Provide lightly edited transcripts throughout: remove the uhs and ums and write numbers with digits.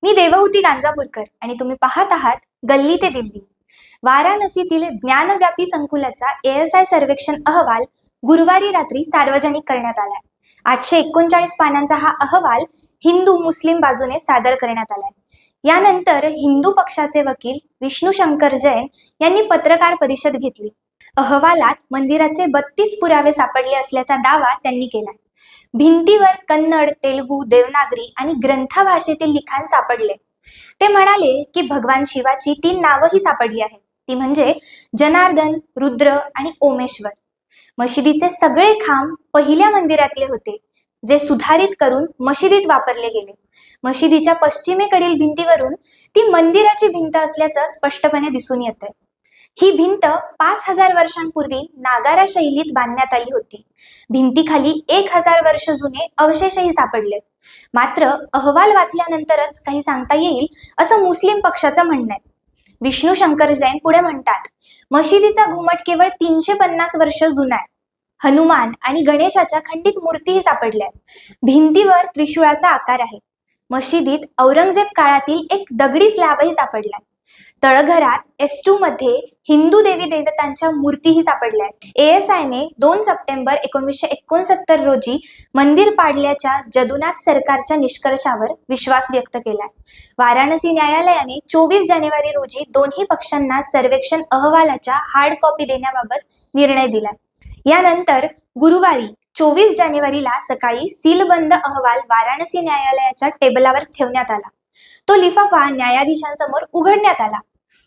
मी देवहूती गांजापूरकर आणि तुम्ही पाहत आहात गल्ली ते दिल्ली. वाराणसीतील ज्ञानव्यापी संकुलाचा ASI सर्वेक्षण अहवाल गुरुवारी रात्री सार्वजनिक करण्यात आलाय. 839 पानांचा हा अहवाल हिंदू मुस्लिम बाजूने सादर करण्यात आलाय. यानंतर हिंदू पक्षाचे वकील विष्णू शंकर जैन यांनी पत्रकार परिषद घेतली. अहवालात मंदिराचे 32 पुरावे सापडले असल्याचा दावा त्यांनी केलाय. भिंतीवर कन्नड, तेलुगू, देवनागरी आणि ग्रंथा भाषेतील लिखाण सापडले. ते म्हणाले की भगवान शिवाची 3 नावंही सापडली आहेत, ती म्हणजे जनार्दन, रुद्र आणि ओमेश्वर. मशिदीचे सगळे खांब पहिल्या मंदिरातले होते, जे सुधारित करून मशिदीत वापरले गेले. मशिदीच्या पश्चिमेकडील भिंतीवरून ती मंदिराची भिंत असल्याचं स्पष्टपणे दिसून येतंय. ही भिंत 5000 वर्षांपूर्वी नागारा शैलीत बांधण्यात आली होती. भिंतीखाली 1000 वर्ष जुने अवशेषही सापडलेत. मात्र अहवाल वाचल्यानंतरच काही सांगता येईल असं मुस्लिम पक्षाचं म्हणणं आहे. विष्णू शंकर जैन पुढे म्हणतात, मशिदीचा घुमट केवळ 350 वर्ष जुना आहे. हनुमान आणि गणेशाच्या खंडित मूर्तीही सापडल्या आहेत. भिंतीवर त्रिशूळाचा आकार आहे. मशिदीत औरंगजेब काळातील एक दगडी स्लॅबही सापडलाय. तळघरात S2 मध्ये हिंदू देवी देवतांच्या मूर्तीही सापडल्या आहेत. ASI ने 2 सप्टेंबर 1969 रोजी मंदिर पाडल्याच्या जदुनाथ सरकारच्या निष्कर्षावर विश्वास व्यक्त केलाय. वाराणसी न्यायालयाने 24 जानेवारी रोजी दोन्ही पक्षांना सर्वेक्षण अहवालाच्या हार्ड कॉपी देण्याबाबत निर्णय दिलाय. यानंतर गुरुवारी 24 जानेवारीला सकाळी सीलबंद अहवाल वाराणसी न्यायालयाच्या टेबलावर ठेवण्यात आला. तो लिफाफा न्यायाधीशांसमोर उघडण्यात आला.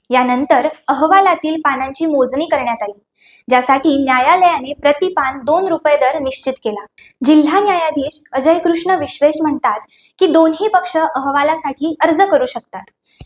यानंतर अहवालातील पानांची मोजणी करण्यात आली, ज्यासाठी न्यायालयाने प्रति पान 2 रुपये दर निश्चित केला. जिल्हा न्यायाधीश अजय कृष्ण विश्वेश म्हणतात की दोन्ही पक्ष अहवालासाठी अर्ज करू शकतात.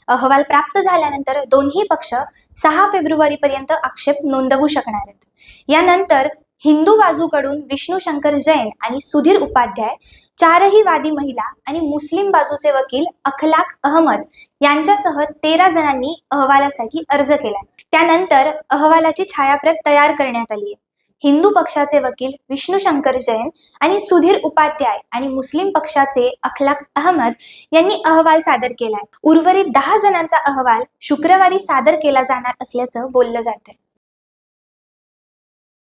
अहवाल प्राप्त झाल्यानंतर दोन्ही पक्ष 6 फेब्रुवारी पर्यंत आक्षेप नोंदवू शकणार आहेत. यानंतर हिंदू बाजूकडून विष्णू शंकर जैन आणि सुधीर उपाध्याय, 4ही वादी महिला आणि मुस्लिम बाजूचे वकील अखलाक अहमद यांच्यासह 13 जणांनी अहवालासाठी अर्ज केलाय. त्यानंतर अहवालाची छायाप्रत तयार करण्यात आली आहे. हिंदू पक्षाचे वकील विष्णू शंकर जैन आणि सुधीर उपाध्याय आणि मुस्लिम पक्षाचे अखलाक अहमद यांनी अहवाल सादर केलाय. उर्वरित 10 जणांचा अहवाल शुक्रवारी सादर केला जाणार असल्याचं बोललं जातंय.